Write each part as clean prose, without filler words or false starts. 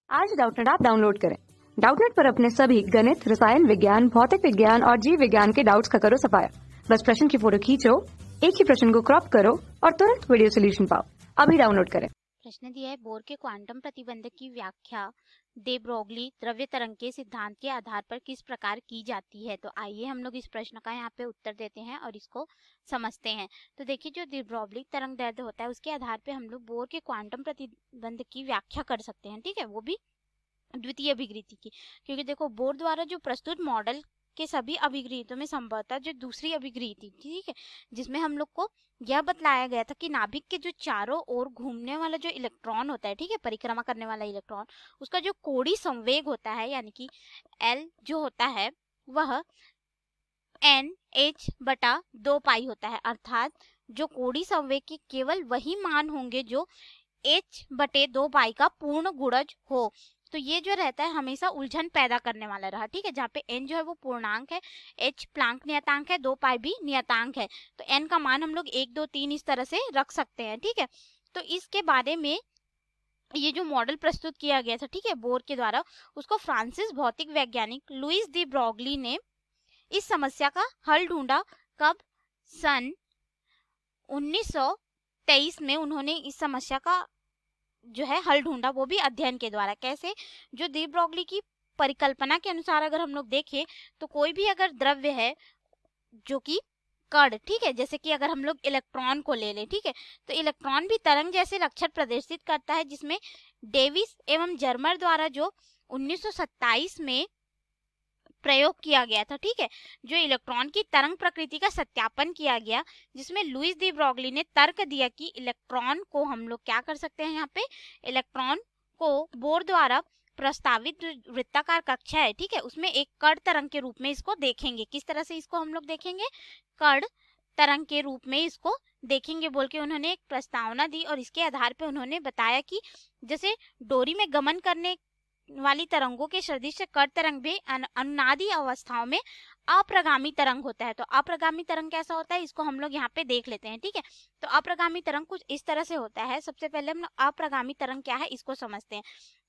आज Doubtnut app download करें। Doubtnut पर अपने सभी गणित, रसायन विज्ञान, भौतिक विज्ञान और जीव विज्ञान के डाउट्स का करो सफाया। बस प्रश्न की फोटो खींचो, एक ही प्रश्न को क्रॉप करो और तुरंत वीडियो सोल्यूशन पाओ। अभी डाउनलोड करें। प्रश्न दिया है, बोर के क्वांटम प्रतिबंध की व्याख्या दे ब्रोगली द्रव्य तरंग के सिद्धांत के आधार पर किस प्रकार की जाती है। तो आइए हम लोग इस प्रश्न का यहाँ पे उत्तर देते हैं और इसको समझते हैं। तो देखिए, जो दे ब्रोगली तरंग दैर्ध्य होता है उसके आधार पे हम लोग बोर के क्वांटम प्रतिबंध की व्याख्या कर सकते हैं। ठीक है, वो भी द्वितीय अभिगृति की, क्योंकि देखो बोर द्वारा जो प्रस्तुत मॉडल के सभी अभिगृहितों में संभवतः जो दूसरी अभिगृहिति, ठीक है, जिसमें हम लोग को यह बतलाया गया था कि नाभिक के जो चारों ओर घूमने वाला जो इलेक्ट्रॉन होता है, ठीक है, परिक्रमा करने वाला इलेक्ट्रॉन, उसका जो कोणीय संवेग होता है यानी कि L जो होता है वह NH/2π होता है। अर्थात जो कोणीय संवेग के केवल वही मान होंगे जो H/2π का पूर्ण गुणज हो। तो ये जो रहता है हमेशा उलझन पैदा करने वाला रहा। ठीक है, जहाँ पे n जो है वो पूर्णांक है, h प्लांक नियतांक है, 2π भी नियतांक है, तो n का मान हम लोग 1 2 3 इस तरह से रख सकते हैं। ठीक है, तो इसके बारे में ये जो मॉडल प्रस्तुत किया गया था, ठीक है, बोर के द्वारा, उसको फ्रांसिस भौतिक वैज्ञानिक लुइस दी ब्रोगली ने इस समस्या का हल ढूंढा। कब? सन 1923 में उन्होंने इस समस्या का जो है हल ढूंढा, वो भी अध्ययन के द्वारा। कैसे? जो दी ब्रोगली की परिकल्पना के अनुसार अगर हम लोग देखें तो कोई भी अगर द्रव्य है जो कि कण, ठीक है, जैसे कि अगर हम लोग इलेक्ट्रॉन को ले लें, ठीक है, तो इलेक्ट्रॉन भी तरंग जैसे लक्षण प्रदर्शित करता है, जिसमें डेविस एवं जर्मर द्वारा जो 1927 में प्रयोग किया गया था, ठीक है, जो इलेक्ट्रॉन की तरंग प्रकृति का सत्यापन किया गया, जिसमें लुइस दी ब्रोगली ने तर्क दिया कि इलेक्ट्रॉन को हम लोग क्या कर सकते हैं, यहाँ पे इलेक्ट्रॉन को बोर द्वारा प्रस्तावित वृत्ताकार कक्षा है, ठीक है, उसमें एक कण तरंग के रूप में इसको देखेंगे। किस तरह से इसको हम लोग देखेंगे? कण तरंग के रूप में इसको देखेंगे बोल के उन्होंने एक प्रस्तावना दी। और इसके आधार पर उन्होंने बताया कि जैसे डोरी में गमन करने वाली तरंगों के सदृश कण तरंग भी अनुनादी अवस्थाओं में अप्रगामी तरंग होता है। तो अप्रगामी तरंग कैसा होता है, इसको हम लोग यहाँ पे देख लेते हैं। ठीक है, तो अप्रगामी तरंग कुछ इस तरह से होता है। सबसे पहले हम लोग अप्रगामी तरंग क्या है इसको समझते हैं।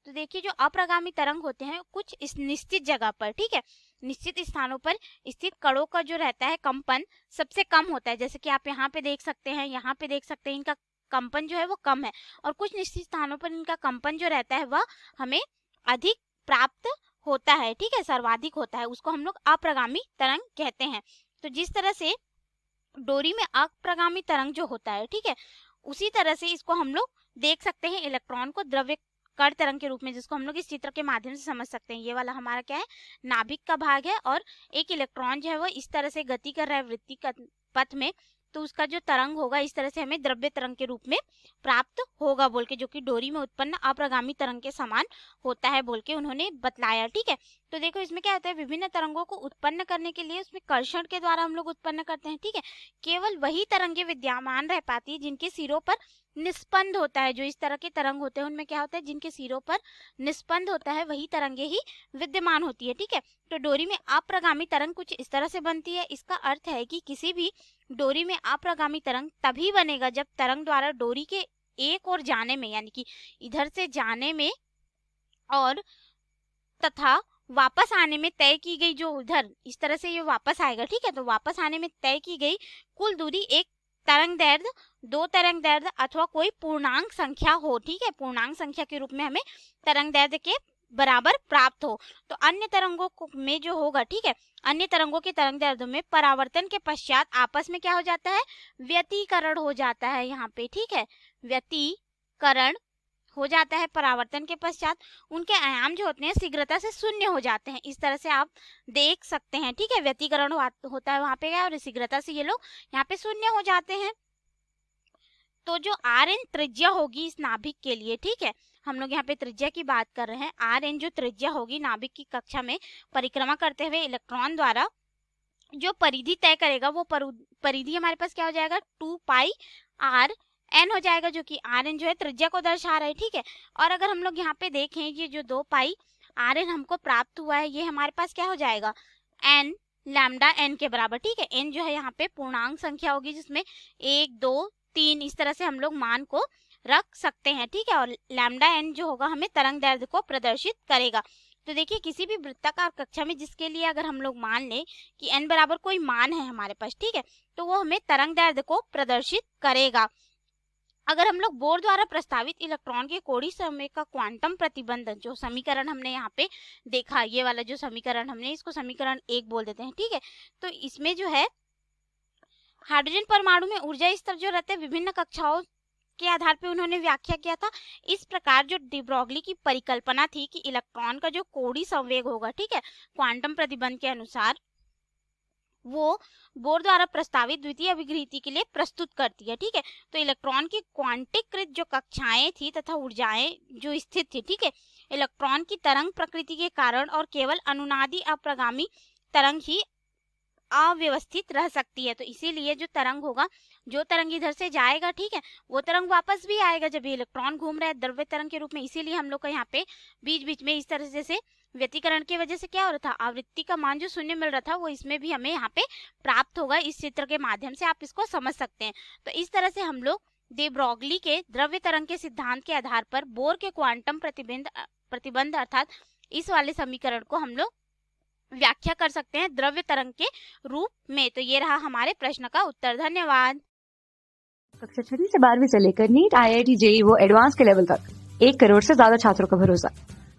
तो देखिए, जो अप्रगामी तरंग होते हैं कुछ इस निश्चित जगह पर, ठीक है, निश्चित स्थानों पर स्थित कणों का जो रहता है कंपन सबसे कम होता है। जैसे कि आप यहाँ पे देख सकते हैं, यहाँ पे देख सकते हैं, इनका कंपन जो है वो कम है। और कुछ निश्चित स्थानों पर इनका कंपन जो रहता है वह हमें अधिक प्राप्त होता है, ठीक है, सर्वाधिक होता है, उसको हम लोग अप्रगामी तरंग कहते हैं। तो जिस तरह से डोरी में अप्रगामी तरंग जो होता है, ठीक है, उसी तरह से इसको हम लोग देख सकते हैं इलेक्ट्रॉन को द्रव्य कण तरंग के रूप में, जिसको हम लोग इस चित्र के माध्यम से समझ सकते हैं। ये वाला हमारा क्या है, नाभिक का भाग है, और एक इलेक्ट्रॉन जो है वो इस तरह से गति कर रहा है वृत्ति पथ में, तो उसका जो तरंग होगा इस तरह से हमें द्रव्य तरंग के रूप में प्राप्त होगा बोल के, जो कि डोरी में उत्पन्न अप्रगामी तरंग के समान होता है बोल के उन्होंने बतलाया। ठीक है, तो देखो इसमें क्या होता है, विभिन्न तरंगों को उत्पन्न करने के लिए उसमें कर्षण के द्वारा हम लोग उत्पन्न करते हैं। ठीक है, केवल वही तरंगे विद्यमान रह पाती है जिनके सिरों पर निस्पंद होता है। जो इस तरह के तरंग होते हैं उनमें क्या होता है, जिनके सिरों पर निस्पंद होता है वही तरंगे ही विद्यमान होती है। ठीक है, तो डोरी में अप्रगामी तरंग कुछ इस तरह से बनती है। इसका अर्थ है कि किसी भी डोरी में अप्रगामी तरंग तभी बनेगा जब तरंग द्वारा डोरी के एक ओर जाने में, यानी कि इधर से जाने में और तथा वापस आने में तय की गई, जो उधर इस तरह से ये वापस आएगा, ठीक है, तो वापस आने में तय की गई कुल दूरी एक तरंग दैर्ध्य, दो तरंग दैर्ध्य अथवा कोई पूर्णांक संख्या हो। ठीक है, पूर्णांक संख्या के रूप में हमें तरंग दैर्ध्य के बराबर प्राप्त हो। तो अन्य तरंगों में जो होगा, ठीक है, अन्य तरंगों के तरंग दैर्ध्यों में परावर्तन के पश्चात आपस में क्या हो जाता है, व्यतिकरण हो जाता है यहाँ पे। ठीक है, व्यतिकरण हो जाता है परावर्तन के पश्चात। उनके आयाम जो होते हैं शीघ्रता से शून्य हो जाते हैं, इस तरह से आप देख सकते हैं। ठीक है, व्यतिकरण होता है वहां पे क्या, और शीघ्रता से ये लोग यहाँ पे शून्य हो जाते हैं। तो जो Rn त्रिज्या होगी इस नाभिक के लिए, ठीक है, हम लोग यहाँ पे त्रिज्या की बात कर रहे हैं। Rn जो त्रिज्या होगी नाभिक की कक्षा में परिक्रमा करते हुए इलेक्ट्रॉन द्वारा जो परिधि तय करेगा, वो परिधि हमारे पास क्या हो जाएगा, 2πRn हो जाएगा, जो कि Rn जो है त्रिज्या को दर्शा रहा है। ठीक है, और अगर हम लोग यहाँ पे देखें ये जो 2πRn हमको प्राप्त हुआ है, ये हमारे पास क्या हो जाएगा, n लैम्डा n के बराबर। ठीक है, n जो है यहाँ पे पूर्णांक संख्या होगी जिसमें 1 2 3 इस तरह से हम लोग मान को रख सकते हैं, ठीक है। और लैम्डा एन जो होगा हमें तरंग दैर्ध्य को प्रदर्शित करेगा। तो देखिए किसी भी वृत्ताकार कक्षा में जिसके लिए अगर हम लोग मान लें कि n बराबर कोई मान है हमारे पास, ठीक है, तो वो हमें तरंग दैर्ध्य को प्रदर्शित करेगा। अगर हम लोग बोर द्वारा प्रस्तावित इलेक्ट्रॉन के कोणीय संवेग का क्वांटम प्रतिबंध, जो समीकरण हमने यहाँ पे देखा, ये वाला जो समीकरण हमने, इसको समीकरण 1 बोल देते हैं, ठीक है। तो इसमें जो है हाइड्रोजन परमाणु में ऊर्जा स्तर जो रहते हैं विभिन्न कक्षाओं के आधार पे उन्होंने व्याख्या किया था। इस प्रकार जो डी ब्रोगली की परिकल्पना थी कि इलेक्ट्रॉन का जो कोणीय संवेग होगा, ठीक है, क्वांटम प्रतिबंध के अनुसार, वो बोर द्वारा प्रस्तावित द्वितीय अभिक्रिया के लिए प्रस्तुत करती है, ठीक है। तो इलेक्ट्रॉन की क्वांटीकृत जो कक्षाएं थी तथा ऊर्जाएं जो स्थित थी, ठीक है, इलेक्ट्रॉन की तरंग प्रकृति के कारण और केवल अनुनादी अप्रगामी तरंग ही अव्यवस्थित रह सकती है। तो इसीलिए जो तरंग होगा, जो तरंग इधर से जाएगा, ठीक है, वो तरंग वापस भी आएगा जब ये इलेक्ट्रॉन घूम रहा है द्रव्य तरंग के रूप में। इसीलिए हम लोग का यहाँ पे बीच बीच में इस तरह से व्यतिकरण की वजह से क्या हो रहा था, आवृत्ति का मान जो शून्य मिल रहा था वो इसमें भी हमें यहाँ पे प्राप्त होगा। इस चित्र के माध्यम से आप इसको समझ सकते हैं। तो इस तरह से हम लोग डी ब्रोगली के द्रव्य तरंग के सिद्धांत के आधार पर बोर के क्वांटम प्रतिबंध अर्थात इस वाले समीकरण को हम लोग व्याख्या कर सकते हैं द्रव्य तरंग के रूप में। तो ये रहा हमारे प्रश्न का उत्तर। धन्यवाद। कक्षा 6 से 12वीं से लेकर नीट, IIT, JEE वो एडवांस के लेवल तक 1 करोड़ से ज्यादा छात्रों का भरोसा।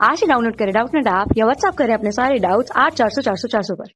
आज ही डाउनलोड करें डाउटनेट ऐप या व्हाट्सएप करें अपने सारे डाउट्स 8400 400 400 पर।